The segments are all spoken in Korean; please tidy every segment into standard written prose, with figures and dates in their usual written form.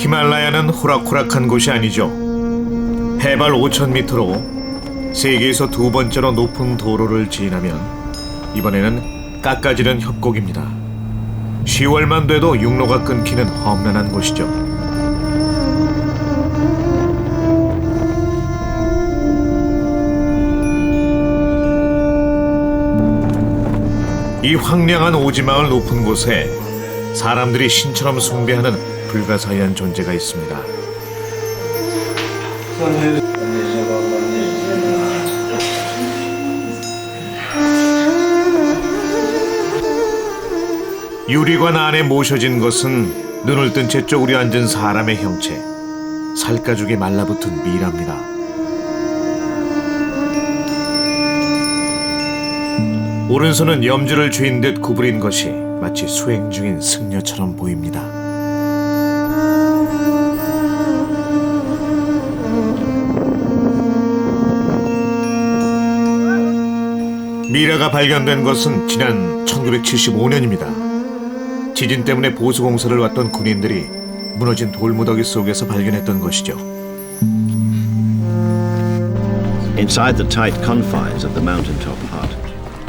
히말라야는 호락호락한 곳이 아니죠. 해발 5,000m로 세계에서 두 번째로 높은 도로를 지나면 이번에는 깎아지는 협곡입니다. 10월만 돼도 육로가 끊기는 험난한 곳이죠. 이 황량한 오지마을 높은 곳에 사람들이 신처럼 숭배하는 불가사의한 존재가 있습니다. 유리관 안에 모셔진 것은 눈을 뜬 채 쪼그려 앉은 사람의 형체, 살가죽에 말라붙은 미라입니다. 오른손은 염주를 쥔 듯 구부린 것이 마치 수행 중인 승려처럼 보입니다. 미라가 발견된 것은 지난 1975년입니다. 지진 때문에 보수공사를 왔던 군인들이 무너진 돌무더기 속에서 발견했던 것이죠. Inside the tight confines of the mountaintop hut,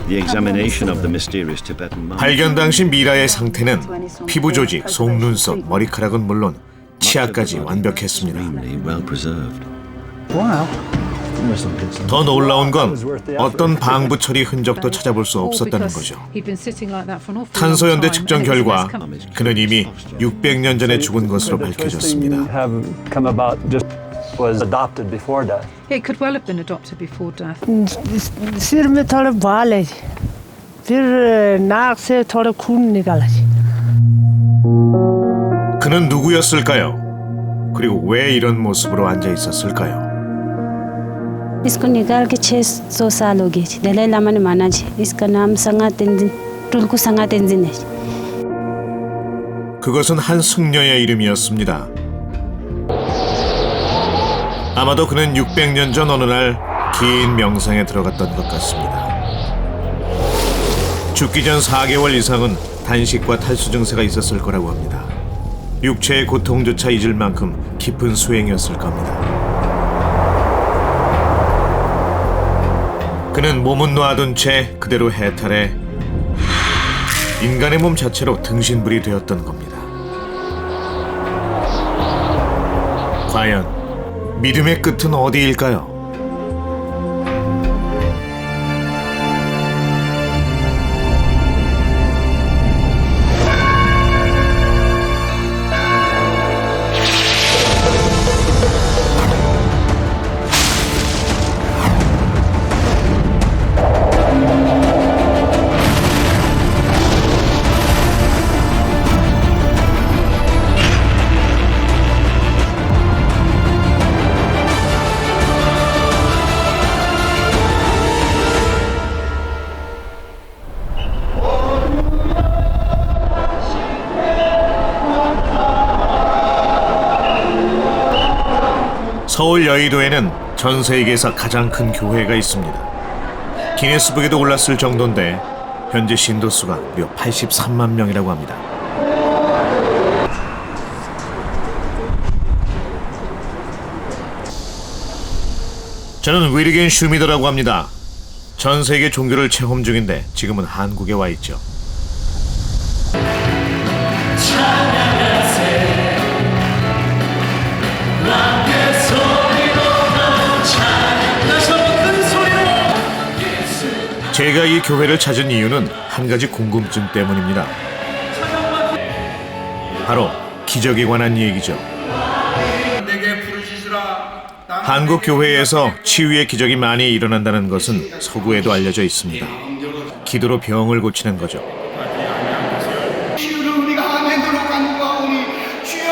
the examination of the mysterious Tibetan monk. 발견 당시 미라의 상태는 피부 조직, 속눈썹, 머리카락은 물론 치아까지 완벽했습니다. Well preserved. 더 놀라운 건 어떤 방부 처리 흔적도 찾아볼 수 없었다는 거죠. 탄소연대 측정 결과 그는 이미 600년 전에 죽은 것으로 밝혀졌습니다. It could well have been adopted before death. सिर में थोड़े बाल है फिर नाक से थोड़े खून निकाला 그는 누구였을까요? 그리고 왜 이런 모습으로 앉아 있었을까요? इसको निकाल के 600 साल हो गए दलाई लामा ने माना जी इसका नाम संगा तेंजिन टुल्कू संगा तेंजिन है. 그것은 한 승려의 이름이었습니다. 아마도 그는 600년 전 어느 날 긴 명상에 들어갔던 것 같습니다. 죽기 전 4개월 이상은 단식과 탈수 증세가 있었을 거라고 합니다. 육체의 고통조차 잊을 만큼 깊은 수행이었을 겁니다. 그는 몸은 놔둔 채 그대로 해탈해 인간의 몸 자체로 등신불이 되었던 겁니다. 과연 믿음의 끝은 어디일까요? 서울 여의도에는 전 세계에서 가장 큰 교회가 있습니다. 기네스북에도 올랐을 정도인데 현재 신도수가 무려 83만 명이라고 합니다. 저는 위르겐 슈미더라고 합니다. 전 세계 종교를 체험 중인데 지금은 한국에 와 있죠. 제가 이 교회를 찾은 이유는 한 가지 궁금증 때문입니다. 바로 기적에 관한 얘기죠. 한국 교회에서 치유의 기적이 많이 일어난다는 것은 서구에도 알려져 있습니다. 기도로 병을 고치는 거죠. 치유를 우리가 아멘으로 간구하오니 주여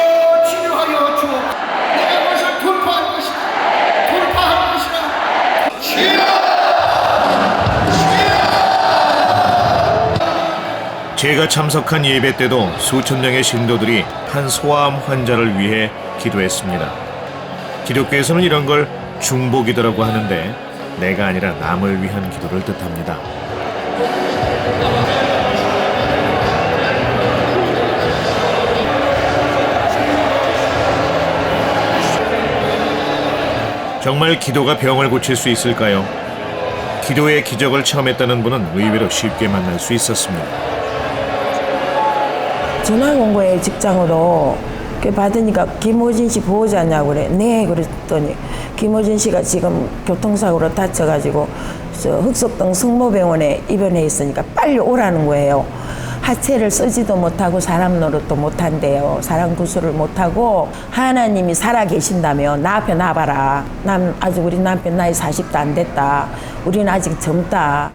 치유하여 주옵. 내가 그것을 돌파할 것이다. 돌파할 것이다. 치유. 제가 참석한 예배 때도 수천 명의 신도들이 한 소아암 환자를 위해 기도했습니다. 기독교에서는 이런 걸 중보기도라고 하는데 내가 아니라 남을 위한 기도를 뜻합니다. 정말 기도가 병을 고칠 수 있을까요? 기도의 기적을 체험했다는 분은 의외로 쉽게 만날 수 있었습니다. 전화가 온 거예요, 직장으로. 받으니까 김호진 씨 보호자냐고 그래. 네, 그랬더니 김호진 씨가 지금 교통사고로 다쳐가지고 흑석동 성모병원에 입원해 있으니까 빨리 오라는 거예요. 하체를 쓰지도 못하고 사람 노릇도 못한대요. 사람 구술을 못하고 하나님이 살아계신다며 나 앞에 나봐라. 난 아직 우리 남편 나이 40도 안 됐다. 우리는 아직 젊다.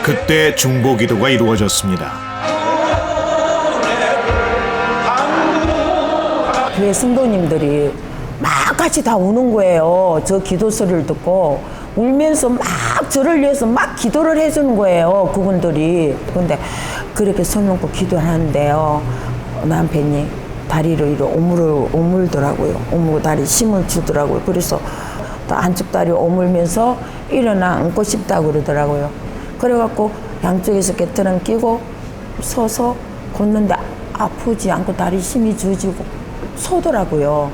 그때 중보기도가 이루어졌습니다. 교회 성도님들이 막 같이 다 우는 거예요. 저 기도 소리를 듣고 울면서 막 저를 위해서 막 기도를 해주는 거예요. 그분들이. 근데 그렇게 손 놓고 기도를 하는데요. 남편이 다리를 이렇게 오물더라고요. 오물고 다리 힘을 주더라고요. 그래서 또 안쪽 다리 오물면서 일어나 앉고 싶다고 그러더라고요. 그래갖고 양쪽에서 개트랑 끼고 서서 걷는데 아프지 않고 다리 힘이 주지고 서더라고요.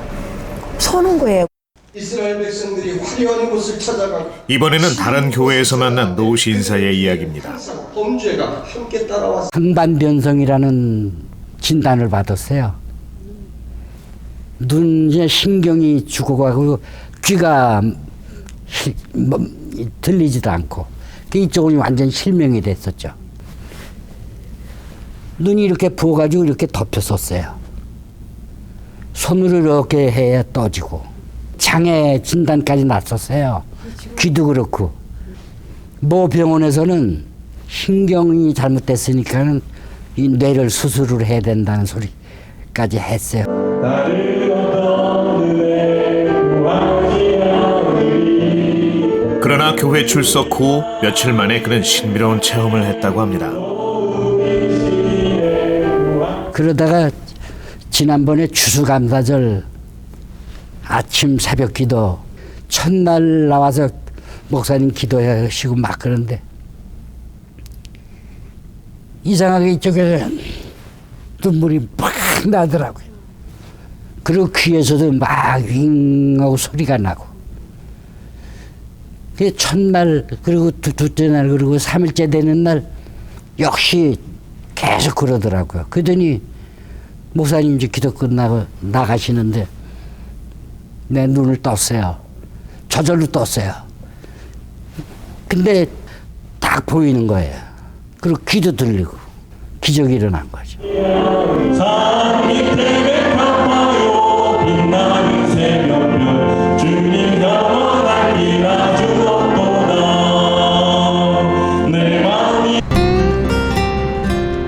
서는 거예요. 이스라엘 백성들이 화려한 곳을 찾아가고 이번에는 다른 교회에서 만난 노신사의 이야기입니다. 범죄가 함께 따라왔습니다. 황반변성이라는 진단을 받았어요. 눈 이제 신경이 죽어가고 귀가 들리지도 않고 이쪽은 완전 실명이 됐었죠. 눈이 이렇게 부어가지고 이렇게 덮였었어요. 손으로 이렇게 해야 떠지고 장애 진단까지 났었어요. 귀도 그렇고 모 병원에서는 신경이 잘못됐으니까는 이 뇌를 수술을 해야 된다는 소리까지 했어요. 그러나 교회 출석 후 며칠 만에 그는 신비로운 체험을 했다고 합니다. 그러다가 지난번에 추수감사절 아침 새벽 기도 첫날 나와서 목사님 기도하시고 막 그런데 이상하게 이쪽에 눈물이 팍 나더라고요. 그리고 귀에서도 막 윙하고 소리가 나고. 그 첫날 그리고 둘째 날 그리고 3일째 되는 날 역시 계속 그러더라고요. 그러더니 목사님 이제 기도 끝나고 나가시는데 내 눈을 떴어요. 저절로 떴어요. 근데 딱 보이는 거예요. 그리고 귀도 들리고 기적이 일어난 거죠.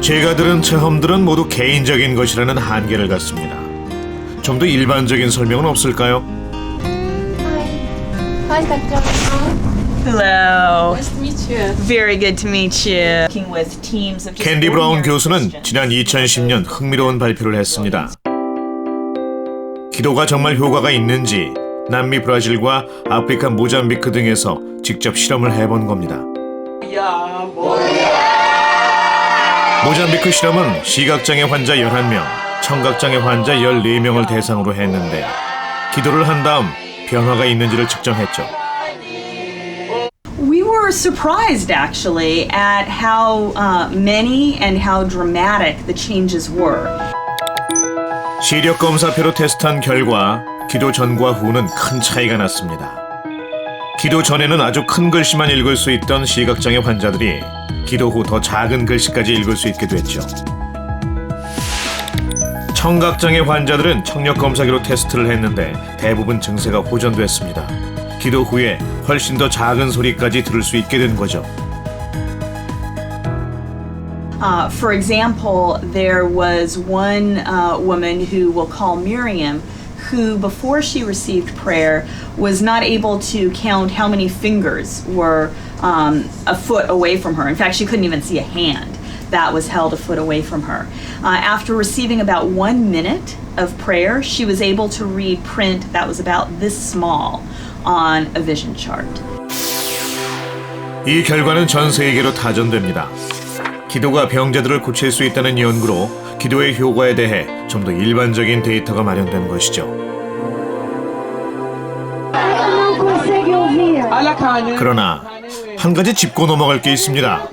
제가 들은 체험들은 모두 개인적인 것이라는 한계를 갖습니다. 좀 더 일반적인 설명은 없을까요? Hi, Dr. Hello. Nice to meet you. Very good to meet you. Working with teams of just 캔디 브라운 ordinary 교수는 Christians. 지난 2010년 흥미로운 발표를 했습니다. 기도가 정말 효과가 있는지 남미 브라질과 아프리카 모잠비크 등에서 직접 실험을 해본 겁니다. 모잠비크 실험은 시각장애 환자 11명, 청각장애 환자 14명을 대상으로 했는데 기도를 한 다음 변화가 있는지를 측정했죠. We were surprised actually at how many and how dramatic the changes were. 시력 검사표로 테스트한 결과 기도 전과 후는 큰 차이가 났습니다. 기도 전에는 아주 큰 글씨만 읽을 수 있던 시각장애 환자들이 기도 후 더 작은 글씨까지 읽을 수 있게 됐죠. 청각장애 환자들은 청력검사기로 테스트를 했는데 대부분 증세가 호전됐습니다. 기도 후에 훨씬 더 작은 소리까지 들을 수 있게 된 거죠. For example, there was one woman who we'll call Miriam, who before she received prayer was not able to count how many fingers were a foot away from her. In fact, she couldn't even see a hand that was held a foot away from her. After receiving about 1 minute of prayer, she was able to read print that was about this small on a vision chart. 이 결과는 전 세계로 타전됩니다. 기도가 병자들을 고칠 수 있다는 연구로 기도의 효과에 대해 좀 더 일반적인 데이터가 마련된 것이죠. 그러나 한 가지 짚고 넘어갈 게 있습니다.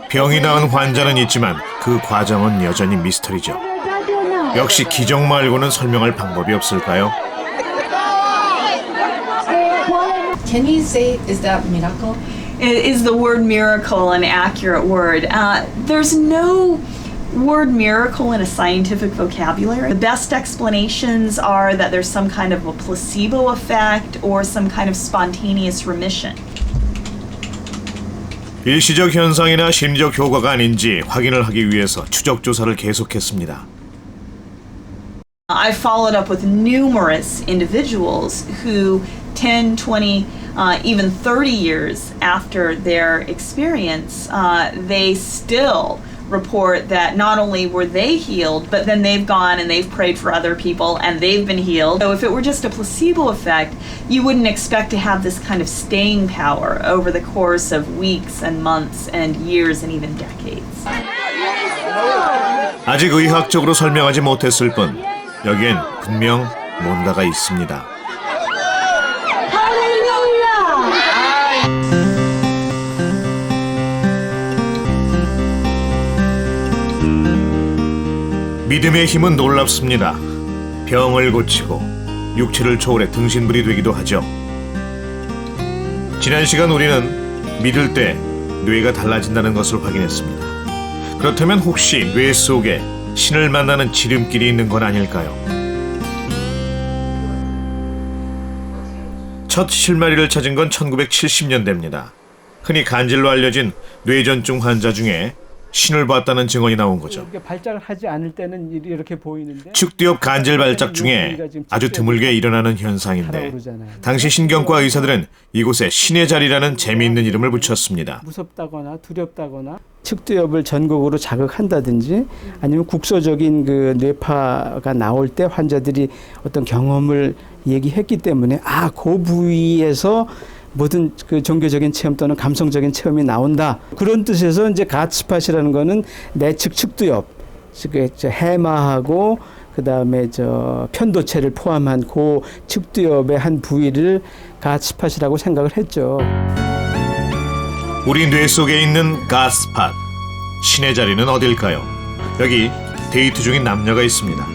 병이 나은 환자는 있지만 그 과정은 여전히 미스터리죠. 역시 기적 말고는 설명할 방법이 없을까요? Can you say, is that miracle? Is the word miracle an accurate word? There's no word miracle in a scientific vocabulary. The best explanations are that there's some kind of a placebo effect or some kind of spontaneous remission. 일시적 현상이나 심리적 효과가 아닌지 확인을 하기 위해서 추적 조사를 계속했습니다. I followed up with numerous individuals who 10, 20, even 30 years after their experience, they still report that not only were they healed, but then they've gone and they've prayed for other people and they've been healed. So if it were just a placebo effect, you wouldn't expect to have this kind of staying power over the course of weeks and months and years and even decades. 아직 의학적으로 설명하지 못했을 뿐 여기엔 분명 뭔가가 있습니다. 믿음의 힘은 놀랍습니다. 병을 고치고 육체를 초월해 등신불이 되기도 하죠. 지난 시간 우리는 믿을 때 뇌가 달라진다는 것을 확인했습니다. 그렇다면 혹시 뇌 속에 신을 만나는 지름길이 있는 건 아닐까요? 첫 실마리를 찾은 건 1970년대입니다. 흔히 간질로 알려진 뇌전증 환자 중에 신을 봤다는 증언이 나온 거죠. 발작을 하지 않을 때는 이렇게 보이는데 축두엽 간질 발작 중에 아주 드물게 일어나는 현상인데 당시 신경과 의사들은 이곳에 신의 자리라는 재미있는 이름을 붙였습니다. 무섭다거나 두렵다거나 측두엽을 전극으로 자극한다든지 아니면 국소적인 그 뇌파가 나올 때 환자들이 어떤 경험을 얘기했기 때문에 그 부위에서 모든 그 종교적인 체험 또는 감성적인 체험이 나온다. 그런 뜻에서 이제 갓스팟이라는 거는 내측 측두엽, 그 해마하고 그 다음에 편도체를 포함한 그 측두엽의 한 부위를 갓스팟이라고 생각을 했죠. 우리 뇌 속에 있는 갓스팟, 신의 자리는 어딜까요? 여기 데이트 중인 남녀가 있습니다.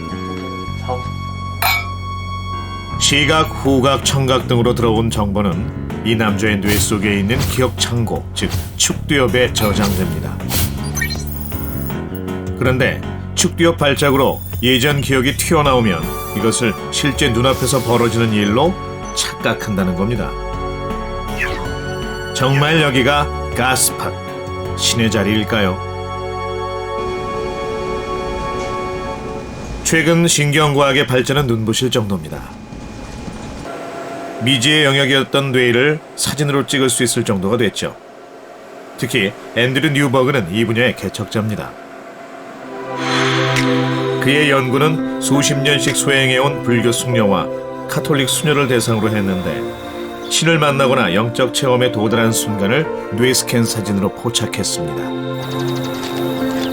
시각, 후각, 청각 등으로 들어온 정보는 이 남자의 뇌 속에 있는 기억 창고, 즉 축두엽에 저장됩니다. 그런데 축두엽 발작으로 예전 기억이 튀어나오면 이것을 실제 눈앞에서 벌어지는 일로 착각한다는 겁니다. 정말 여기가 가스팟, 신의 자리일까요? 최근 신경과학의 발전은 눈부실 정도입니다. 미지의 영역이었던 뇌를 사진으로 찍을 수 있을 정도가 됐죠. 특히 앤드류 뉴버그는 이 분야의 개척자입니다. 그의 연구는 수십 년씩 소행해온 불교 숙녀와 카톨릭 수녀를 대상으로 했는데 신을 만나거나 영적 체험에 도달한 순간을 뇌 스캔 사진으로 포착했습니다.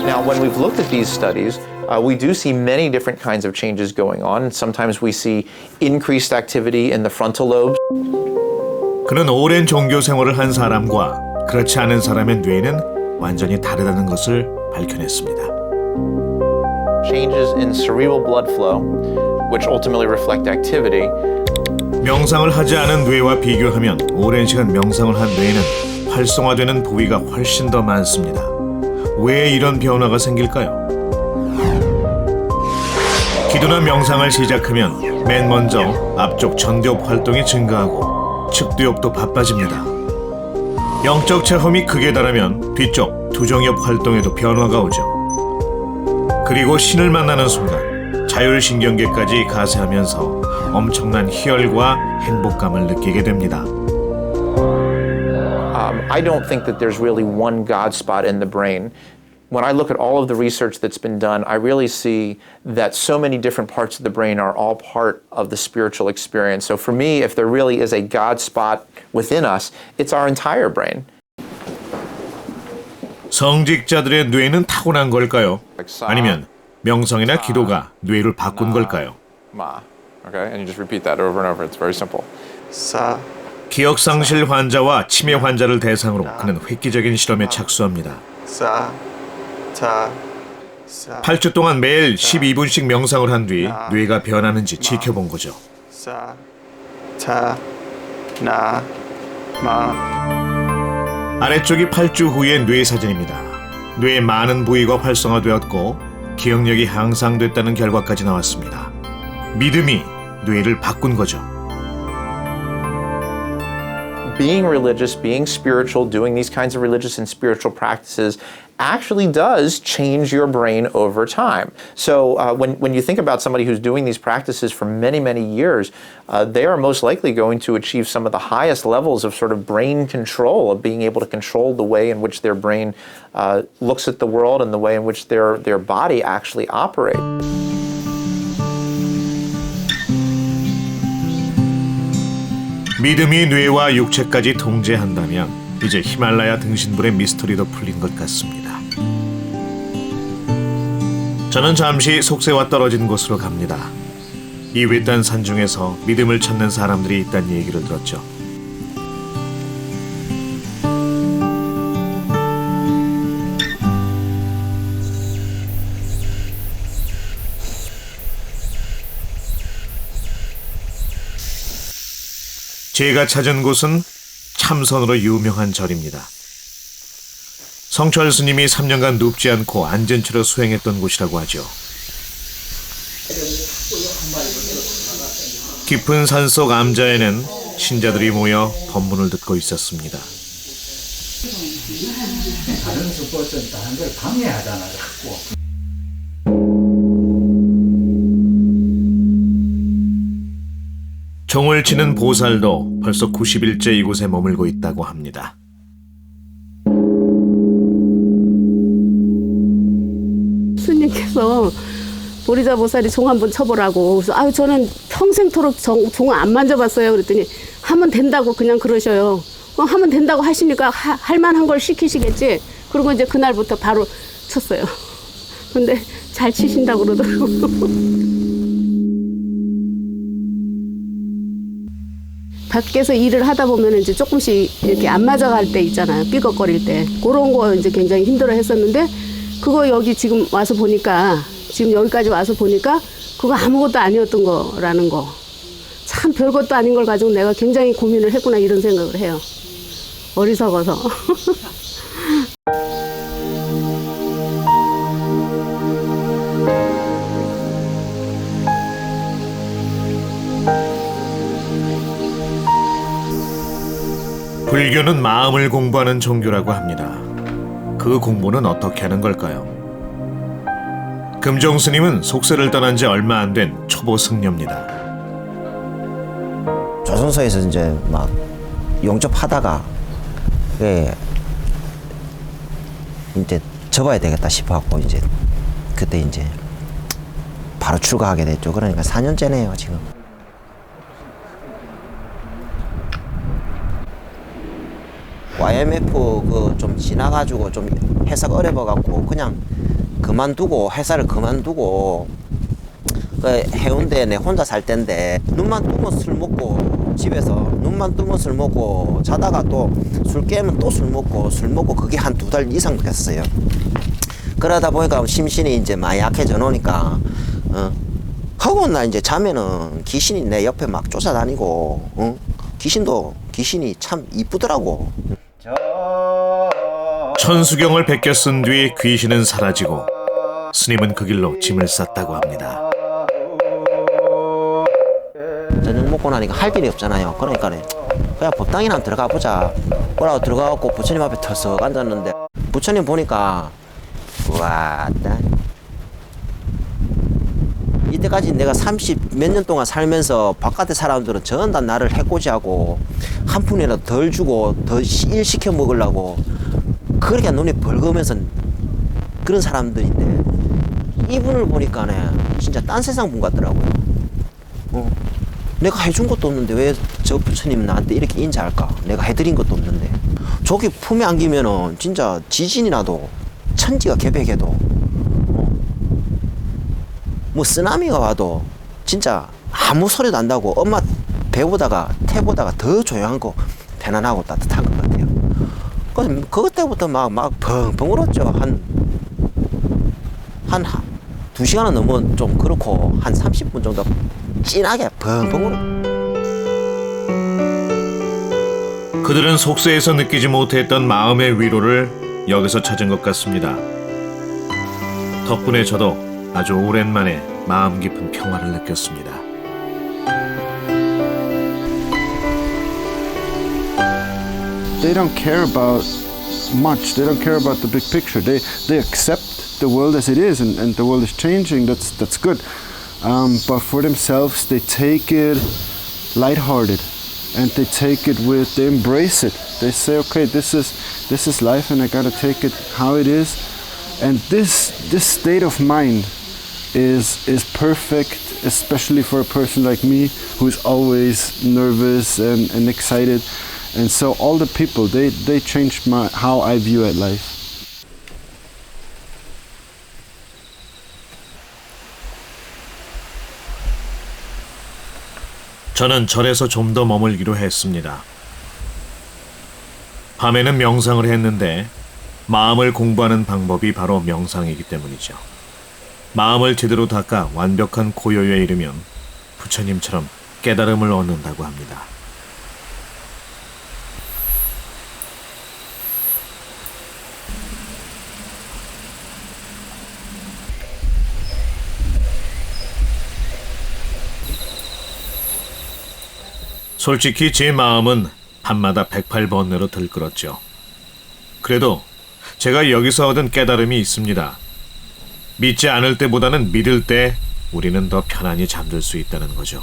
Now, when we've looked at these studies, we do see many different kinds of changes going on. Sometimes we see increased activity in the frontal lobes. 그는 오랜 종교 생활을 한 사람과 그렇지 않은 사람의 뇌는 완전히 다르다는 것을 밝혀냈습니다. Changes in cerebral blood flow, which ultimately reflect activity. 명상을 하지 않은 뇌와 비교하면 오랜 시간 명상을 한 뇌는 활성화되는 부위가 훨씬 더 많습니다. 왜 이런 변화가 생길까요? 기도나 명상을 시작하면 맨 먼저 앞쪽 전두엽 활동이 증가하고 측두엽도 바빠집니다. 영적 체험이 극에 달하면 뒤쪽 두정엽 활동에도 변화가 오죠. 그리고 신을 만나는 순간 자율신경계까지 가세하면서 엄청난 희열과 행복감을 느끼게 됩니다. I don't think that there's really one God spot in the brain. When I look at all of the research that's been done, I really see that so many different parts of the brain are all part of the spiritual experience. So for me, if there really is a God spot within us, it's our entire brain. 성직자들의 뇌는 타고난 걸까요? 아니면 명상이나 기도가 뇌를 바꾼 걸까요? Ma. Okay, and you just repeat that over and over. It's very simple. Sa, 기억상실 환자와 치매 환자를 대상으로 그는 획기적인 실험에 착수합니다. 8주 동안 매일 12분씩 명상을 한 뒤 뇌가 변하는지 지켜본 거죠. 아래쪽이 8주 후의 뇌 사진입니다. 뇌의 많은 부위가 활성화되었고 기억력이 향상됐다는 결과까지 나왔습니다. 믿음이 뇌를 바꾼 거죠. Being religious, being spiritual, doing these kinds of religious and spiritual practices actually does change your brain over time. So when you think about somebody who's doing these practices for many, many years, they are most likely going to achieve some of the highest levels of sort of brain control, of being able to control the way in which their brain looks at the world and the way in which their body actually operates. 믿음이 뇌와 육체까지 통제한다면 이제 히말라야 등신불의 미스터리도 풀린 것 같습니다. 저는 잠시 속세와 떨어진 곳으로 갑니다. 이 외딴 산 중에서 믿음을 찾는 사람들이 있다는 얘기를 들었죠. 제가 찾은 곳은 참선으로 유명한 절입니다. 성철 스님이 3년간 눕지 않고 앉은 채로 수행했던 곳이라고 하죠. 깊은 산속 암자에는 신자들이 모여 법문을 듣고 있었습니다. 다른 스포츠는 다른 걸 방해하잖아, 자꾸. 종을 치는 보살도 벌써 90일째 이곳에 머물고 있다고 합니다. 스님께서 보리자 보살이 종 한번 쳐보라고. 그래서 아유 저는 평생토록 종을 안 만져봤어요. 그랬더니 하면 된다고 그냥 그러셔요. 하면 된다고 하시니까 할 만한 걸 시키시겠지. 그리고 이제 그날부터 바로 쳤어요. 근데 잘 치신다고 그러더라고요. 밖에서 일을 하다 보면 이제 조금씩 이렇게 안 맞아갈 때 있잖아요. 삐걱거릴 때. 그런 거 이제 굉장히 힘들어 했었는데, 그거 여기 지금 와서 보니까, 지금 여기까지 와서 보니까, 그거 아무것도 아니었던 거라는 거. 참 별것도 아닌 걸 가지고 내가 굉장히 고민을 했구나, 이런 생각을 해요. 어리석어서. 불교는 마음을 공부하는 종교라고 합니다. 그 공부는 어떻게 하는 걸까요? 금종 스님은 속세를 떠난 지 얼마 안 된 초보 승려입니다. 조선소에서 이제 막 용접하다가 이제 접어야 되겠다 싶어갖고 이제 그때 이제 바로 출가하게 됐죠. 그러니까 4년째네요 지금. YMF 그 좀 지나가지고 좀 회사가 어려워갖고 그냥 그만두고 회사를 그만두고 그 해운대에 내 혼자 살 때인데 눈만 뜨면 술 먹고 집에서 눈만 뜨면 술 먹고 자다가 또 술 깨면 또 술 먹고 그게 한 2달 이상 됐어요. 그러다 보니까 심신이 이제 많이 약해져 놓으니까 하고 나 이제 자면은 귀신이 내 옆에 막 쫓아다니고 귀신이 참 이쁘더라고. 천수경을 베껴 쓴 뒤 귀신은 사라지고 스님은 그 길로 짐을 쌌다고 합니다. 저녁 먹고 나니까 할 일이 없잖아요. 그러니까 그냥 법당이나 한번 들어가 보자. 그러고 들어가갖고 부처님 앞에 털썩 앉았는데 부처님 보니까 와, 이때까지 내가 30 몇 년 동안 살면서 바깥의 사람들은 전부 다 나를 해코지하고 한 푼이라도 덜 주고 더 일 시켜 먹으려고 그렇게 눈이 벌거면서 그런 사람들인데 이분을 보니까 진짜 딴 세상 분 같더라고요. 내가 해준 것도 없는데 왜 저 부처님 나한테 이렇게 인자할까? 내가 해드린 것도 없는데 저기 품에 안기면은 진짜 지진이 나도 천지가 개백해도 뭐 쓰나미가 와도 진짜 아무 소리도 안 나고 엄마 태보다가 더 조용한 거 편안하고 따뜻한 것 같아요. 그래서 그때부터 막 펑펑 울었죠. 한 2시간은 넘으면 좀 그렇고 한 30분 정도 진하게 펑펑 울었죠. 그들은 속세에서 느끼지 못했던 마음의 위로를 여기서 찾은 것 같습니다. 덕분에 저도 아주 오랜만에 마음 깊은 평화를 느꼈습니다. They don't care about much. They don't care about the big picture. They accept the world as it is, and the world is changing. That's good. But for themselves, they take it lighthearted, and they embrace it. They say, okay, this is life, and I gotta take it how it is. And this state of mind is perfect, especially for a person like me who's always nervous and excited. And so all the people, they changed how I view at life. 저는 절에서 좀 더 머물기로 했습니다. 밤에는 명상을 했는데 마음을 공부하는 방법이 바로 명상이기 때문이죠. 마음을 제대로 닦아 완벽한 고요에 이르면 부처님처럼 깨달음을 얻는다고 합니다. 솔직히 제 마음은 밤마다 108번뇌로 들끓었죠. 그래도 제가 여기서 얻은 깨달음이 있습니다. 믿지 않을 때보다는 믿을 때 우리는 더 편안히 잠들 수 있다는 거죠.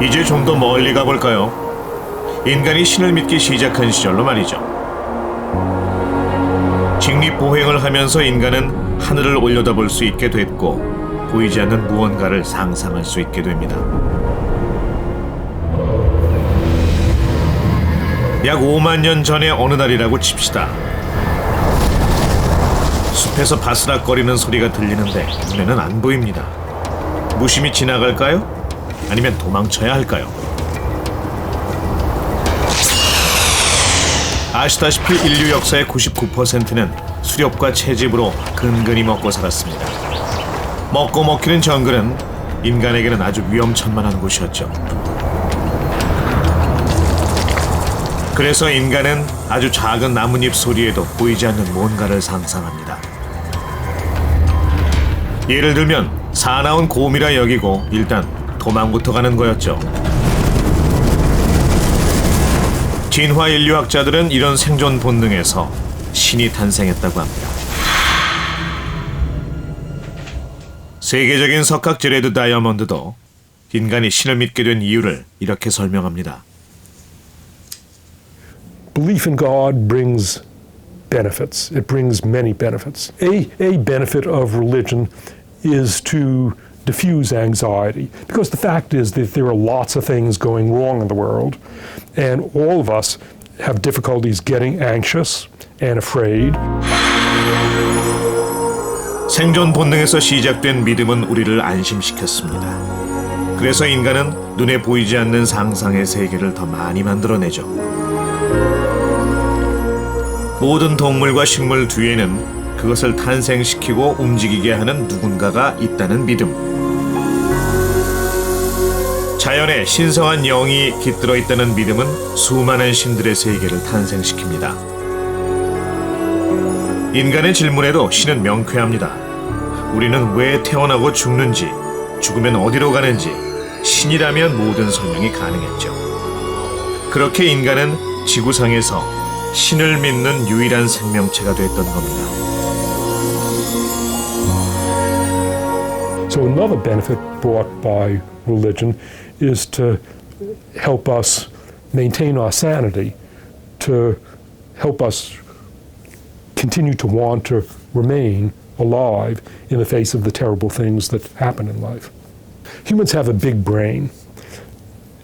이제 좀 더 멀리 가볼까요? 인간이 신을 믿기 시작한 시절로 말이죠. 직립보행을 하면서 인간은 하늘을 올려다볼 수 있게 됐고 보이지 않는 무언가를 상상할 수 있게 됩니다. 약 5만 년 전의 어느 날이라고 칩시다. 숲에서 바스락거리는 소리가 들리는데 눈에는 안 보입니다. 무심히 지나갈까요? 아니면 도망쳐야 할까요? 아시다시피 인류 역사의 99%는 수렵과 채집으로 근근히 먹고 살았습니다. 먹고 먹히는 정글은 인간에게는 아주 위험천만한 곳이었죠. 그래서 인간은 아주 작은 나뭇잎 소리에도 보이지 않는 뭔가를 상상합니다. 예를 들면 사나운 곰이라 여기고 일단 도망부터 가는 거였죠. 진화 인류학자들은 이런 생존 본능에서 신이 탄생했다고 합니다. 세계적인 석학 제레드 다이아몬드도 인간이 신을 믿게 된 이유를 이렇게 설명합니다. Belief in God brings benefits. It brings many benefits. A benefit of religion is to diffuse anxiety, because the fact is that there are lots of things going wrong in the world, and all of us have difficulties getting anxious and afraid. 생존 본능에서 시작된 믿음은 우리를 안심시켰습니다. 그래서 인간은 눈에 보이지 않는 상상의 세계를 더 많이 만들어내죠. 모든 동물과 식물 뒤에는 그것을 탄생시키고 움직이게 하는 누군가가 있다는 믿음. 자연에 신성한 영이 깃들어 있다는 믿음은 수많은 신들의 세계를 탄생시킵니다. 인간의 질문에도 신은 명쾌합니다. 우리는 왜 태어나고 죽는지, 죽으면 어디로 가는지 신이라면 모든 설명이 가능했죠. 그렇게 인간은 지구상에서 신을 믿는 유일한 생명체가 됐던 겁니다. So another benefit brought by religion is to help us maintain our sanity, to help us continue to want to remain alive in the face of the terrible things that happen in life. Humans have a big brain.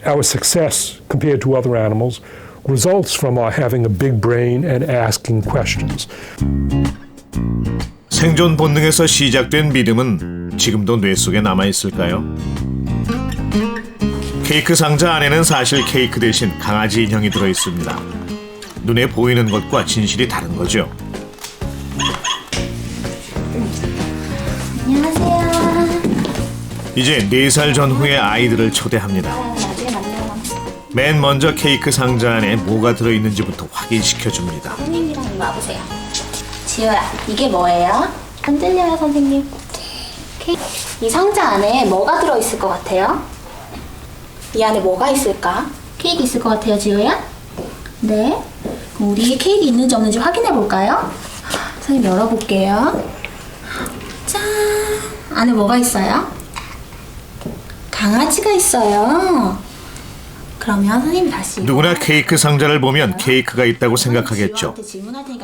Our success compared to other animals results from having a big brain and asking questions. 생존 본능에서 시작된 믿음은 지금도 뇌 속에 남아있을까요? 케이크 상자 안에는 사실 케이크 대신 강아지 인형이 들어있습니다. 눈에 보이는 것과 진실이 다른 거죠. 안녕하세요. 이제 4살 전후의 아이들을 초대합니다. 맨 먼저 케이크 상자 안에 뭐가 들어있는지부터 확인시켜줍니다. 선생님이랑 이리 와보세요. 지효야, 이게 뭐예요? 안 들려요, 선생님. 이 상자 안에 뭐가 들어있을 것 같아요? 이 안에 뭐가 있을까? 케이크 있을 것 같아요, 지효야? 네. 그럼 우리 케이크 있는지 없는지 확인해 볼까요? 선생님 열어볼게요. 짠! 안에 뭐가 있어요? 강아지가 있어요. 그러면 선생님이 다시 누구나 케이크 상자를 보면 케이크가 있다고 생각하겠죠.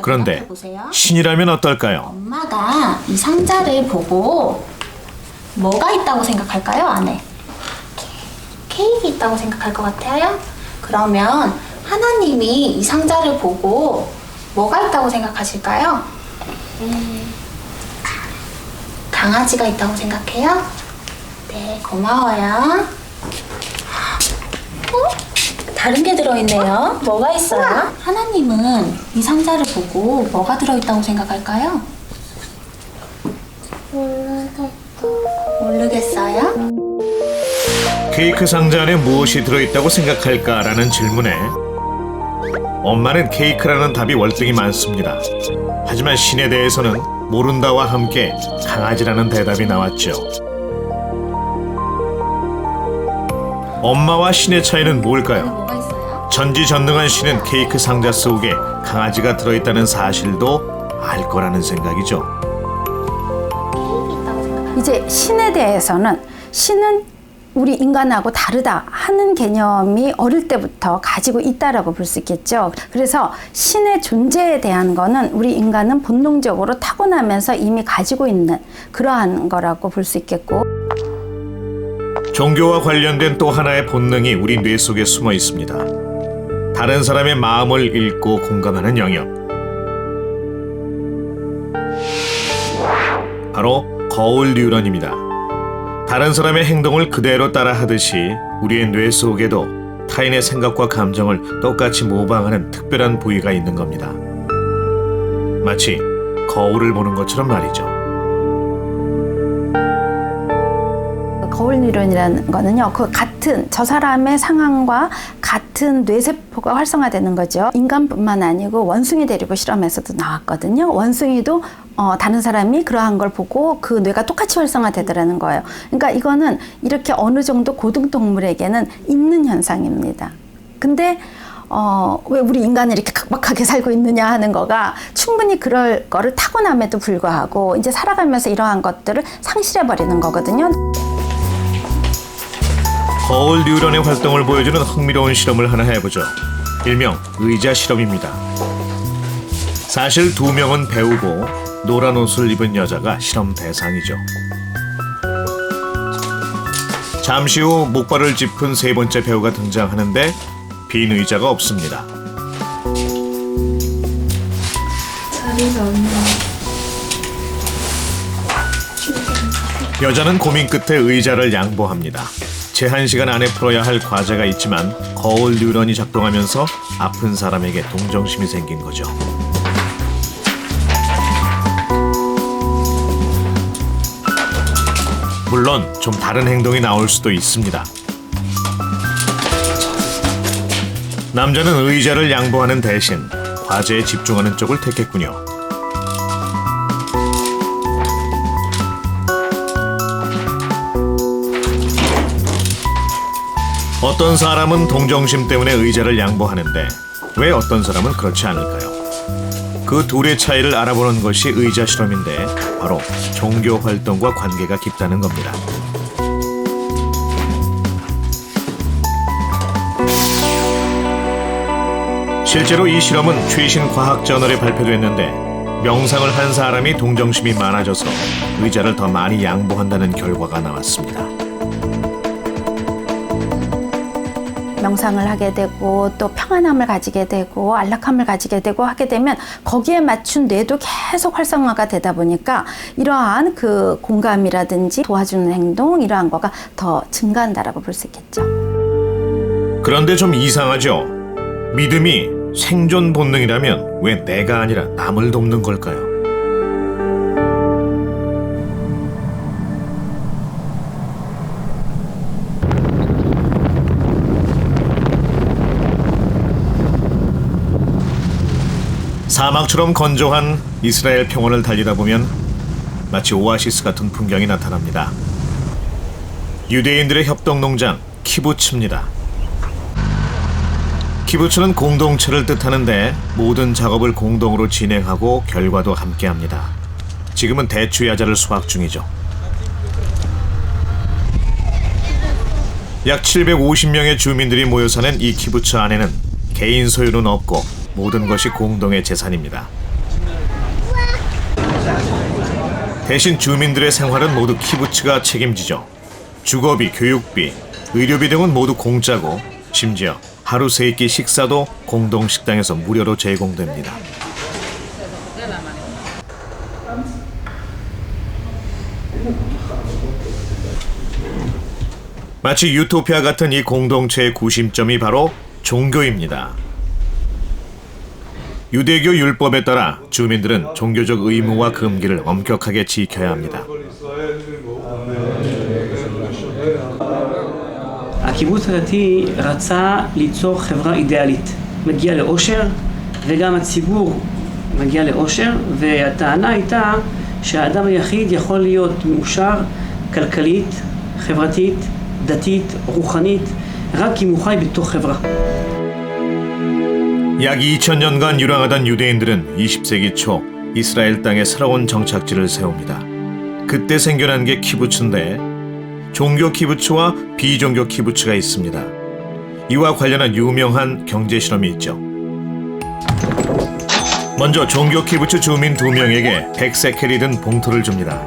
그런데 신이라면 어떨까요? 엄마가 이 상자를 보고 뭐가 있다고 생각할까요? 안에 케이크 있다고 생각할 것 같아요? 그러면 하나님이 이 상자를 보고 뭐가 있다고 생각하실까요? 강아지가 있다고 생각해요? 네, 고마워요. 다른 게 들어있네요. 뭐가 있어요? 하나님은 이 상자를 보고 뭐가 들어있다고 생각할까요? 모르겠어요? 케이크 상자 안에 무엇이 들어있다고 생각할까라는 질문에 엄마는 케이크라는 답이 월등히 많습니다. 하지만 신에 대해서는 모른다와 함께 강아지라는 대답이 나왔죠. 엄마와 신의 차이는 뭘까요? 전지전능한 신은 케이크 상자 속에 강아지가 들어있다는 사실도 알 거라는 생각이죠. 이제 신에 대해서는 신은 우리 인간하고 다르다 하는 개념이 어릴 때부터 가지고 있다라고 볼 수 있겠죠. 그래서 신의 존재에 대한 거는 우리 인간은 본능적으로 타고나면서 이미 가지고 있는 그러한 거라고 볼 수 있겠고, 종교와 관련된 또 하나의 본능이 우리 뇌 속에 숨어 있습니다. 다른 사람의 마음을 읽고 공감하는 영역. 바로 거울 뉴런입니다. 다른 사람의 행동을 그대로 따라 하듯이 우리의 뇌 속에도 타인의 생각과 감정을 똑같이 모방하는 특별한 부위가 있는 겁니다. 마치 거울을 보는 것처럼 말이죠. 거울 뉴런이라는 거는요, 그 같은 저 사람의 상황과 같은 뇌세포가 활성화되는 거죠. 인간뿐만 아니고 원숭이 데리고 실험에서도 나왔거든요. 원숭이도 다른 사람이 그러한 걸 보고 그 뇌가 똑같이 활성화되더라는 거예요. 그러니까 이거는 이렇게 어느 정도 고등동물에게는 있는 현상입니다. 근데 왜 우리 인간은 이렇게 각박하게 살고 있느냐 하는 거가 충분히 그럴 거를 타고남에도 불구하고 이제 살아가면서 이러한 것들을 상실해버리는 거거든요. 거울 뉴런의 활동을 보여주는 흥미로운 실험을 하나 해보죠. 일명 의자 실험입니다. 사실 2명은 배우고 노란 옷을 입은 여자가 실험 대상이죠. 잠시 후 목발을 짚은 3번째 배우가 등장하는데 빈 의자가 없습니다. 자리가 없네. 여자는 고민 끝에 의자를 양보합니다. 제한 시간 안에 풀어야 할 과제가 있지만 거울 뉴런이 작동하면서 아픈 사람에게 동정심이 생긴 거죠. 물론 좀 다른 행동이 나올 수도 있습니다. 남자는 의자를 양보하는 대신 과제에 집중하는 쪽을 택했군요. 어떤 사람은 동정심 때문에 의자를 양보하는데 왜 어떤 사람은 그렇지 않을까요? 그 둘의 차이를 알아보는 것이 의자 실험인데 바로 종교 활동과 관계가 깊다는 겁니다. 실제로 이 실험은 최신 과학 저널에 발표됐는데 명상을 한 사람이 동정심이 많아져서 의자를 더 많이 양보한다는 결과가 나왔습니다. 명상을 하게 되고 또 평안함을 가지게 되고 안락함을 가지게 되고 하게 되면 거기에 맞춘 뇌도 계속 활성화가 되다 보니까 이러한 그 공감이라든지 도와주는 행동 이러한 거가 더 증가한다라고 볼 수 있겠죠. 그런데 좀 이상하죠? 믿음이 생존 본능이라면 왜 내가 아니라 남을 돕는 걸까요? 사막처럼 건조한 이스라엘 평원을 달리다 보면 마치 오아시스 같은 풍경이 나타납니다. 유대인들의 협동농장 키부츠입니다. 키부츠는 공동체를 뜻하는데 모든 작업을 공동으로 진행하고 결과도 함께합니다. 지금은 대추 야자를 수확 중이죠. 약 750명의 주민들이 모여 사는 이 키부츠 안에는 개인 소유는 없고 모든 것이 공동의 재산입니다. 대신 주민들의 생활은 모두 키부츠가 책임지죠. 주거비, 교육비, 의료비 등은 모두 공짜고 심지어 하루 3끼 식사도 공동식당에서 무료로 제공됩니다. 마치 유토피아 같은 이 공동체의 구심점이 바로 종교입니다. 유대교 율법에 따라 주민들은 종교적 의무와 금기를 엄격하게 지켜야 합니다. הקיבוץ הדתי רצה ליצור חברה אידיאלית, מגיע לאושר וגם הציבור מגיע לאושר, והטענה הייתה שהאדם היחיד יכול להיות מאושר כלכלית, חברתית, דתית, רוחנית, רק אם הוא חי בתוך חברה. 약 2000년간 유랑하던 유대인들은 20세기 초 이스라엘 땅에 새로운 정착지를 세웁니다. 그때 생겨난 게 키부츠인데 종교 키부츠와 비종교 키부츠가 있습니다. 이와 관련한 유명한 경제 실험이 있죠. 먼저 종교 키부츠 주민 2명에게 100세켈이 든 봉투를 줍니다.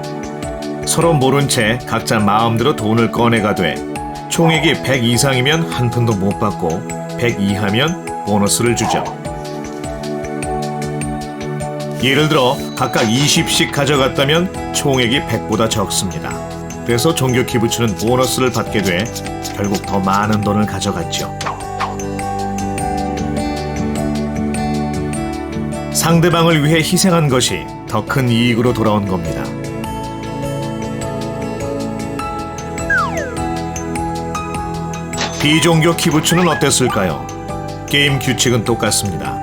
서로 모른 채 각자 마음대로 돈을 꺼내가되 총액이 100 이상이면 한 푼도 못 받고 100 이하면 보너스를 주죠. 예를 들어 각각 20씩 가져갔다면 총액이 100보다 적습니다. 그래서 종교 키부츠는 보너스를 받게 돼 결국 더 많은 돈을 가져갔죠. 상대방을 위해 희생한 것이 더 큰 이익으로 돌아온 겁니다. 비종교 키부츠는 어땠을까요? 게임 규칙은 똑같습니다.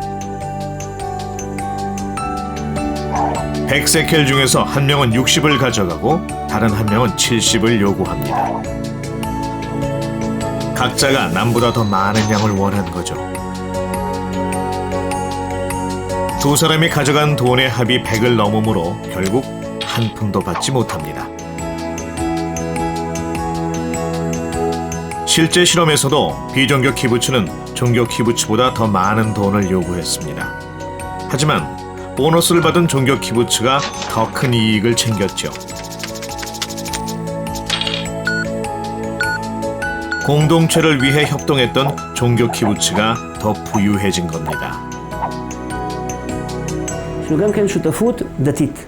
100세켈 중에서 한 명은 60을 가져가고 다른 한 명은 70을 요구합니다. 각자가 남보다 더 많은 양을 원한 거죠. 두 사람이 가져간 돈의 합이 100을 넘으므로 결국 한 푼도 받지 못합니다. 실제 실험에서도 비종교 키부츠는 종교 키부츠보다 더 많은 돈을 요구했습니다. 하지만 보너스를 받은 종교 키부츠가 더 큰 이익을 챙겼죠. 공동체를 위해 협동했던 종교 키부츠가 더 부유해진 겁니다. גם כן שותפות דתית.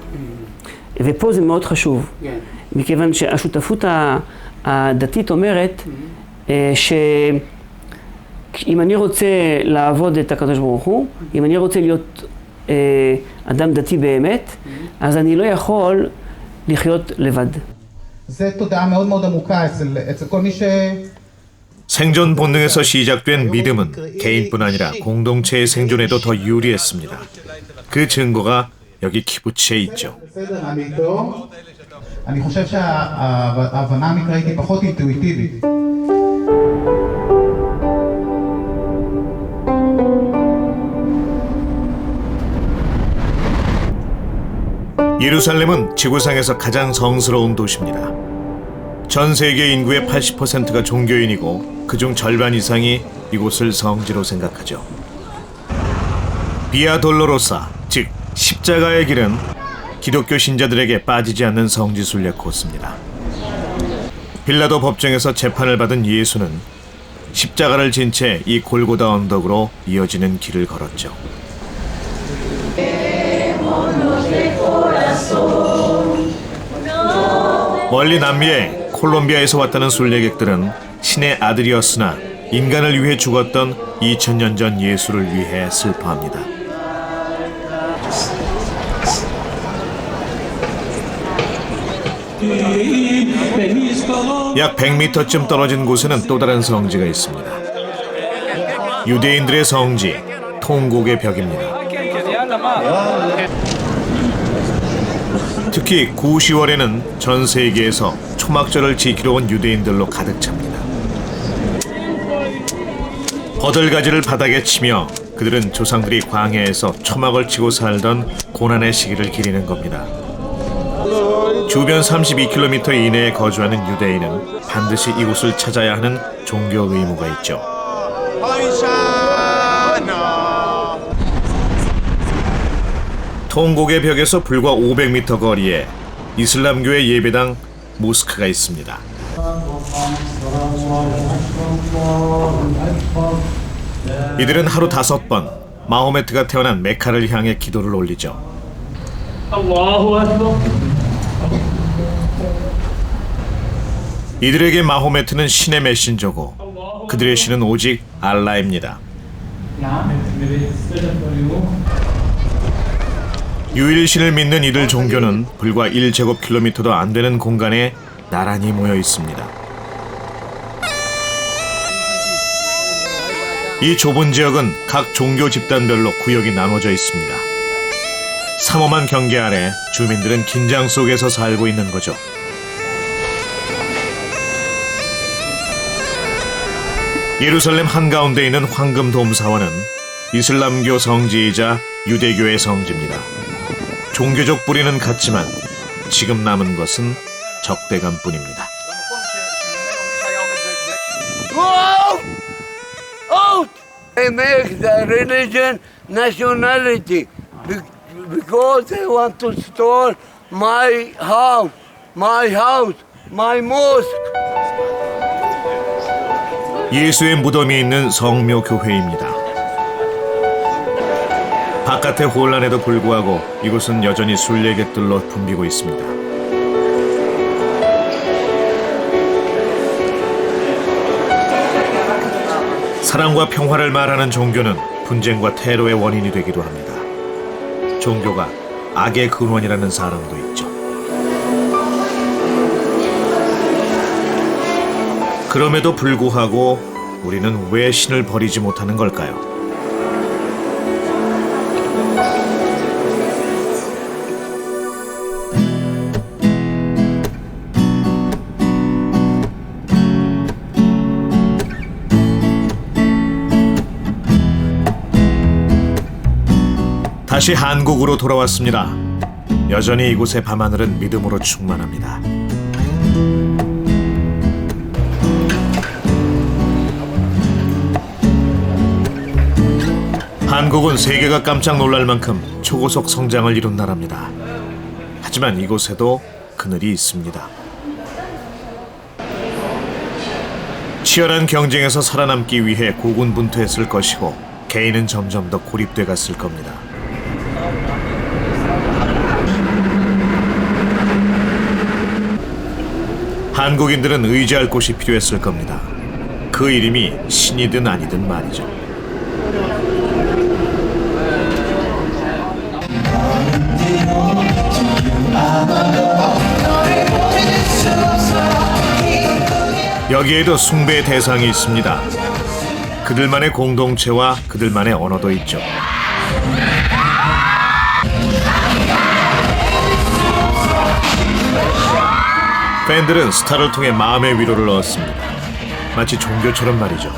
ופה זה מאוד חשוב, מכיוון שהשותפות הדתית אומרת שאם אני רוצה לעבוד את הקדוש ברוך הוא, אם אני רוצה להיות אדם דתי באמת, אז אני לא יכול לחיות לבד. זה תודעה מאוד מאוד עמוקה אצל כל מי ש... 생존 본능에서 시작된 믿음은 개인뿐 아니라 공동체의 생존에도 더 유리했습니다. 그 증거가 여기 키부츠에 있죠. אני חושב שההבנה המקראית היא פחות אינטואיטיבית. 예루살렘은 지구상에서 가장 성스러운 도시입니다. 전 세계 인구의 80%가 종교인이고 그중 절반 이상이 이곳을 성지로 생각하죠. 비아 돌로로사, 즉 십자가의 길은 기독교 신자들에게 빠지지 않는 성지순례 코스입니다. 빌라도 법정에서 재판을 받은 예수는 십자가를 진 채 이 골고다 언덕으로 이어지는 길을 걸었죠. 멀리 남미의 콜롬비아에서 왔다는 순례객들은 신의 아들이었으나 인간을 위해 죽었던 2000년 전 예수를 위해 슬퍼합니다. 약 100m쯤 떨어진 곳에는 또 다른 성지가 있습니다. 유대인들의 성지, 통곡의 벽입니다. 특히 9, 10월에는 전 세계에서 초막절을 지키러 온 유대인들로 가득 찹니다. 버들가지를 바닥에 치며 그들은 조상들이 광야에서 초막을 치고 살던 고난의 시기를 기리는 겁니다. 주변 32km 이내에 거주하는 유대인은 반드시 이곳을 찾아야 하는 종교 의무가 있죠. 통곡의 벽에서 불과 500m 거리에 이슬람교의 예배당 모스크가 있습니다. 이들은 하루 5번 마호메트가 태어난 메카를 향해 기도를 올리죠. 이들에게 마호메트는 신의 메신저고 그들의 신은 오직 알라입니다. 유일신을 믿는 이들 종교는 불과 1제곱킬로미터도 안 되는 공간에 나란히 모여 있습니다. 이 좁은 지역은 각 종교 집단별로 구역이 나눠져 있습니다. 삼엄한 경계 아래 주민들은 긴장 속에서 살고 있는 거죠. 예루살렘 한가운데 있는 황금돔 사원은 이슬람교 성지이자 유대교의 성지입니다. 종교적 뿌리는 같지만 지금 남은 것은 적대감뿐입니다. They make the religion nationality because they want to store my house, my mosque. 예수의 무덤이 있는 성묘 교회입니다. 바깥의 혼란에도 불구하고 이곳은 여전히 순례객들로 붐비고 있습니다. 사랑과 평화를 말하는 종교는 분쟁과 테러의 원인이 되기도 합니다. 종교가 악의 근원이라는 사람도 있죠. 그럼에도 불구하고 우리는 왜 신을 버리지 못하는 걸까요? 다시 한국으로 돌아왔습니다. 여전히 이곳의 밤하늘은 믿음으로 충만합니다. 한국은 세계가 깜짝 놀랄 만큼 초고속 성장을 이룬 나라입니다. 하지만 이곳에도 그늘이 있습니다. 치열한 경쟁에서 살아남기 위해 고군분투했을 것이고 개인은 점점 더 고립돼 갔을 겁니다. 한국인들은 의지할 곳이 필요했을 겁니다. 그 이름이 신이든 아니든 말이죠. 여기에도 숭배의 대상이 있습니다. 그들만의 공동체와 그들만의 언어도 있죠. 팬들은 스타를 통해 마음의 위로를 얻었습니다. 마치 종교처럼 말이죠.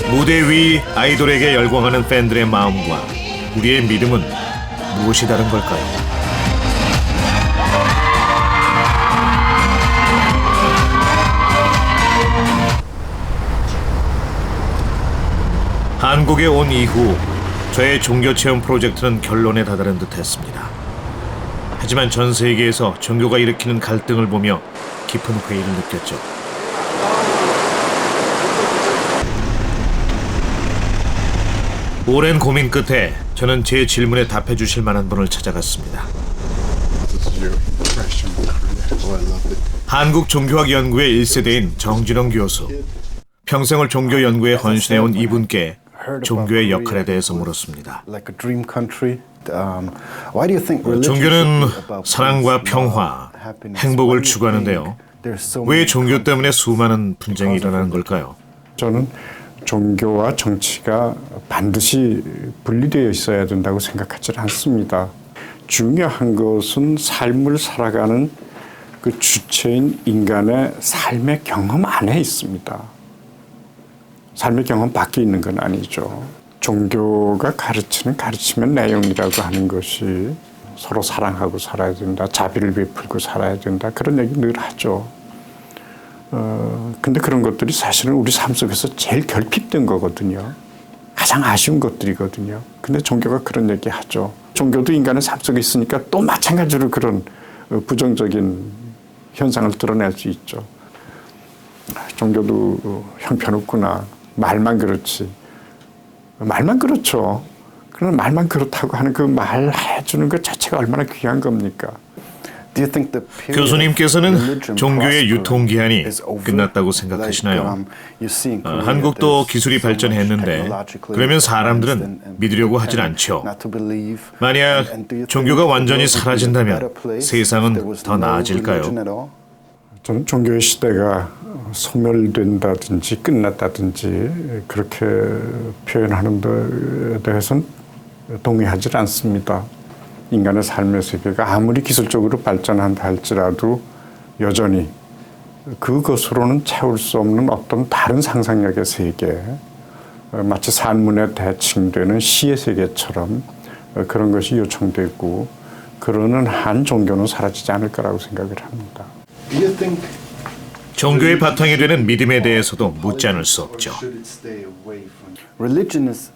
무대 위 아이돌에게 열광하는 팬들의 마음과 우리의 믿음은 무엇이 다른 걸까요? 한국에 온 이후 저의 종교체험 프로젝트는 결론에 다다른 듯 했습니다. 하지만 전 세계에서 종교가 일으키는 갈등을 보며 깊은 회의를 느꼈죠. 오랜 고민 끝에 저는 제 질문에 답해 주실 만한 분을 찾아갔습니다. 한국종교학연구회 1세대인 정진홍 교수. 평생을 종교 연구에 헌신해온 이분께 종교의 역할에 대해서 물었습니다. 종교는 사랑과 평화, 행복을 추구하는데요. 왜 종교 때문에 수많은 분쟁이 일어나는 걸까요? 저는 종교와 정치가 반드시 분리되어 있어야 된다고 생각하지 않습니다. 중요한 것은 삶을 살아가는 그 주체인 인간의 삶의 경험 안에 있습니다. 삶의 경험 밖에 있는 건 아니죠. 종교가 가르치는 가르치는 내용이라고 하는 것이 서로 사랑하고 살아야 된다, 자비를 베풀고 살아야 된다, 그런 얘기 늘 하죠. 근데 그런 것들이 사실은 우리 삶 속에서 제일 결핍된 거거든요. 가장 아쉬운 것들이거든요. 근데 종교가 그런 얘기 하죠. 종교도 인간의 삶 속에 있으니까 또 마찬가지로 그런 부정적인 현상을 드러낼 수 있죠. 종교도 형편없구나. 말만 그렇지. 말만 그렇죠. 그러나 말만 그렇다고 하는 그 말 해주는 것 자체가 얼마나 귀한 겁니까? 교수님께서는 종교의 유통기한이 끝났다고 생각하시나요? 한국도 기술이 발전했는데 그러면 사람들은 믿으려고 하진 않죠. 만약 종교가 완전히 사라진다면 세상은 더 나아질까요? 저는 종교의 시대가 소멸된다든지 끝났다든지 그렇게 표현하는 데 대해서는 동의하지 않습니다. 인간의 삶의 세계가 아무리 기술적으로 발전한다 할지라도 여전히 그것으로는 채울 수 없는 어떤 다른 상상력의 세계, 마치 산문에 대칭되는 시의 세계처럼 그런 것이 요청되고 그러는 한 종교는 사라지지 않을 거라고 생각을 합니다. 종교의 바탕이 되는 믿음에 대해서도 묻지 않을 수 없죠.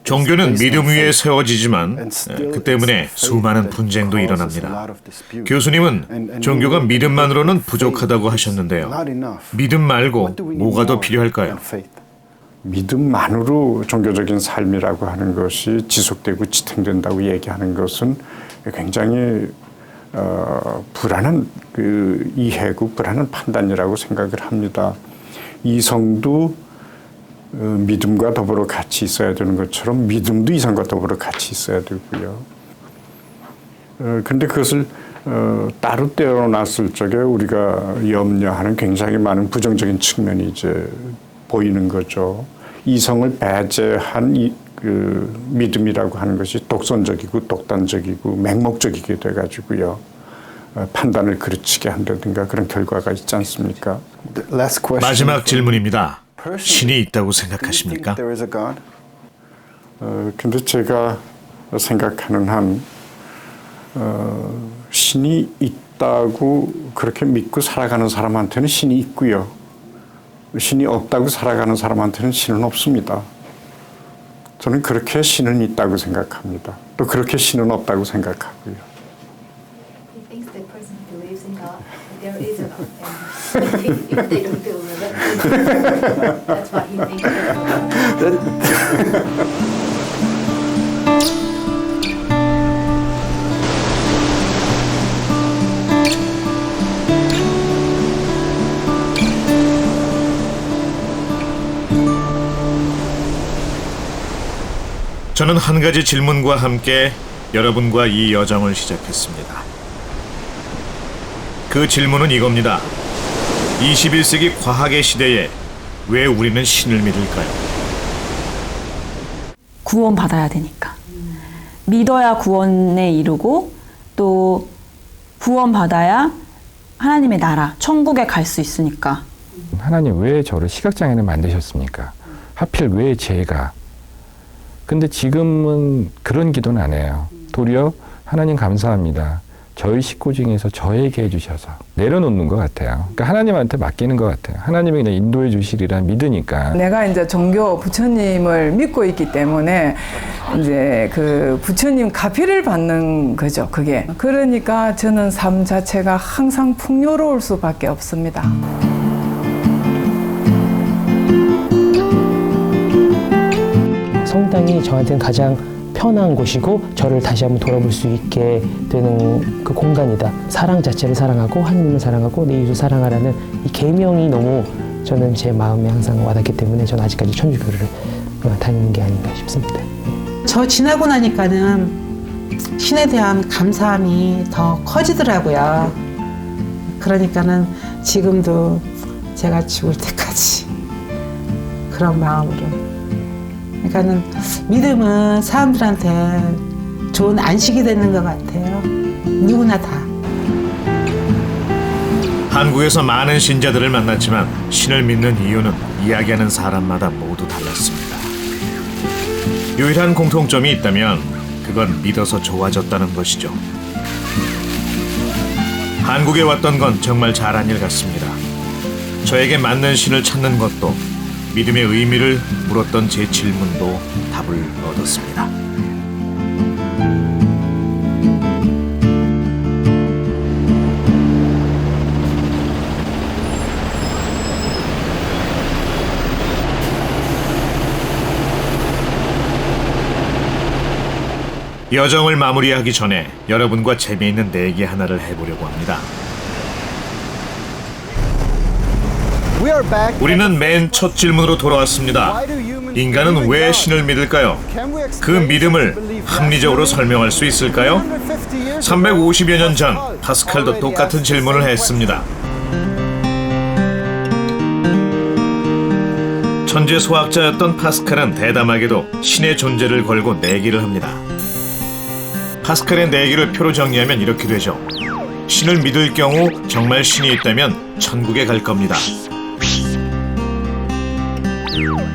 종교는 믿음 위에 세워지지만 그 때문에 수많은 분쟁도 일어납니다. 교수님은 종교가 믿음만으로는 부족하다고 하셨는데요. 믿음 말고 뭐가 더 필요할까요? 믿음만으로 종교적인 삶이라고 하는 것이 지속되고 지탱된다고 얘기하는 것은 굉장히 불안한 그 이해고 불안한 판단이라고 생각을 합니다. 이성도 믿음과 더불어 같이 있어야 되는 것처럼 믿음도 이성과 더불어 같이 있어야 되고요. 그런데 그것을 따로 떼어놨을 적에 우리가 염려하는 굉장히 많은 부정적인 측면이 이제 보이는 거죠. 이성을 배제한 그 믿음이라고 하는 것이 독선적이고 독단적이고 맹목적이게 돼가지고요. 판단을 그르치게 한다든가 그런 결과가 있지 않습니까? 마지막 질문입니다. 신이 있다고 생각하십니까? 근데 제가 생각하는 한 신이 있다고 그렇게 믿고 살아가는 사람한테는 신이 있고요. 신이 없다고 살아가는 사람한테는 신은 없습니다. 저는 그렇게 신은 있다고 생각합니다. 또 그렇게 신은 없다고 생각하고요. He thinks the person believes in God, but there is a God. And if they don't believe it, that's what he thinks. 저는 한 가지 질문과 함께 여러분과 이 여정을 시작했습니다. 그 질문은 이겁니다. 21세기 과학의 시대에 왜 우리는 신을 믿을까요? 구원받아야 되니까. 믿어야 구원에 이르고 또 구원받아야 하나님의 나라, 천국에 갈 수 있으니까. 하나님 왜 저를 시각장애인을 만드셨습니까? 하필 왜 제가? 근데 지금은 그런 기도는 안 해요. 도리어 하나님 감사합니다. 저희 식구 중에서 저에게 해주셔서 내려놓는 것 같아요. 그러니까 하나님한테 맡기는 것 같아요. 하나님이 그냥 인도해 주시리라 믿으니까. 내가 이제 종교 부처님을 믿고 있기 때문에 이제 그 부처님 가피를 받는 거죠, 그게. 그러니까 저는 삶 자체가 항상 풍요로울 수밖에 없습니다. 성당이 저한테는 가장 편한 곳이고 저를 다시 한번 돌아볼 수 있게 되는 그 공간이다. 사랑 자체를 사랑하고 하나님을 사랑하고 내 이웃을 사랑하라는 이 계명이 너무 저는 제 마음에 항상 와닿기 때문에 저는 아직까지 천주교를 다니는 게 아닌가 싶습니다. 저 지나고 나니까는 신에 대한 감사함이 더 커지더라고요. 그러니까는 지금도 제가 죽을 때까지 그런 마음으로. 그러니까는 믿음은 사람들한테 좋은 안식이 되는 것 같아요. 누구나 다. 한국에서 많은 신자들을 만났지만 신을 믿는 이유는 이야기하는 사람마다 모두 달랐습니다. 유일한 공통점이 있다면 그건 믿어서 좋아졌다는 것이죠. 한국에 왔던 건 정말 잘한 일 같습니다. 저에게 맞는 신을 찾는 것도 믿음의 의미를 물었던 제 질문도 답을 얻었습니다. 여정을 마무리하기 전에 여러분과 재미있는 내기 하나를 해보려고 합니다. 우리는 맨 첫 질문으로 돌아왔습니다. 인간은 왜 신을 믿을까요? 그 믿음을 합리적으로 설명할 수 있을까요? 350여 년 전 파스칼도 똑같은 질문을 했습니다. 천재 수학자였던 파스칼은 대담하게도 신의 존재를 걸고 내기를 합니다. 파스칼의 내기를 표로 정리하면 이렇게 되죠. 신을 믿을 경우 정말 신이 있다면 천국에 갈 겁니다.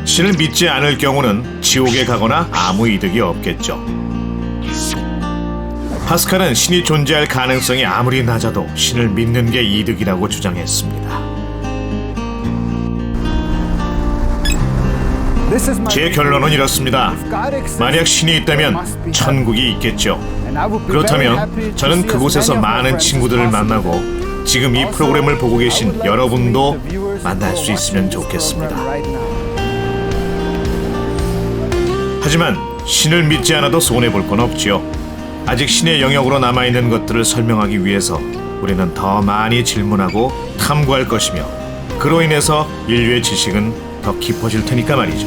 신을 믿지 않을 경우는 지옥에 가거나 아무 이득이 없겠죠. 파스칼은 신이 존재할 가능성이 아무리 낮아도 신을 믿는 게 이득이라고 주장했습니다. 제 결론은 이렇습니다. 만약 신이 있다면 천국이 있겠죠. 그렇다면 저는 그곳에서 많은 친구들을 만나고 지금 이 프로그램을 보고 계신 여러분도 만날 수 있으면 좋겠습니다. 하지만 신을 믿지 않아도 손해볼 건 없지요. 아직 신의 영역으로 남아있는 것들을 설명하기 위해서 우리는 더 많이 질문하고 탐구할 것이며 그로 인해서 인류의 지식은 더 깊어질 테니까 말이죠.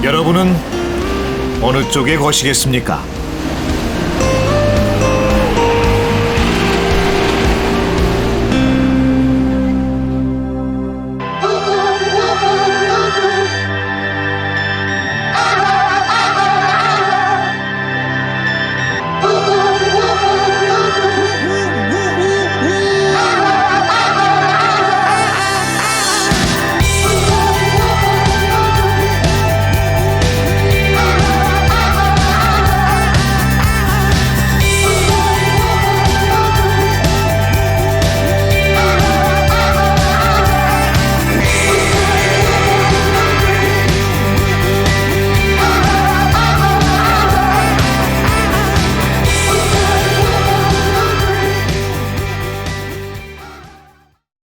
여러분은 어느 쪽에 거시겠습니까?